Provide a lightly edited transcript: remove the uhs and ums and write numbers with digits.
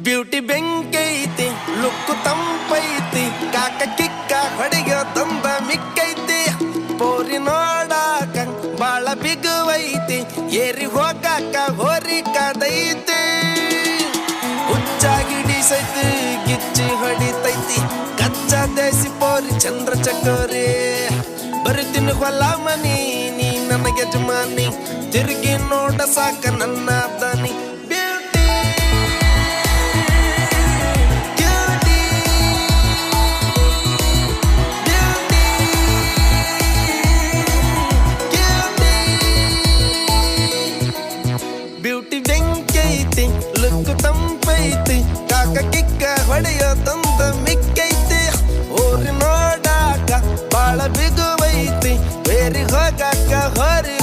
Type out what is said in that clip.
beauty ಬೆಂಕೈತಿ look ತಂಪೈತಿ ಕಾಕ ಕಿಕ್ಕ ಹೊಡೆಯೋದೊಂದ ಮಿಕ್ಕೈತಿ ಪೋರಿ ನೋಡಾಕ ಬಾಳ ಬಿಗುವೈತಿ ಏರಿ ಹೋಗಾಕ ಹೋರಿ ಕಾದೈತಿ ಹುಚ್ಚಾಗಿಡಿಸೈತಿ ಗಿಚ್ಚಿ ಹೊಡಿತೈತಿ ಕಚ್ಚಾ ದೇಸಿ ಪೋರಿ ಚಂದ್ರ ಚಕೋರಿ ಬರುತ್ತೀನಿ ಹೊಲ ಮನಿ ನೀ ನನ್ನ ಯಜಮಾನಿ ತಿರುಗಿ ನೋಡ ಸಾಕ ನನ್ನ ದನಿ ಬ್ಯೂಟಿ ಬೆಂಕೈತಿ ಲುಕ್ಕು ತಂಪೈತಿ ಕಾಕ ಕಿಕ್ಕ ಹೊಡೆಯೋದೊಂದ ಮಿಕ್ಕೈತಿ ಊರಿ ನೋಡಾಕ ಬಾಳ ಬಿಗುವೈತಿ ಬೇರಿ ಹೋಗಾಕ ಹೊರಿ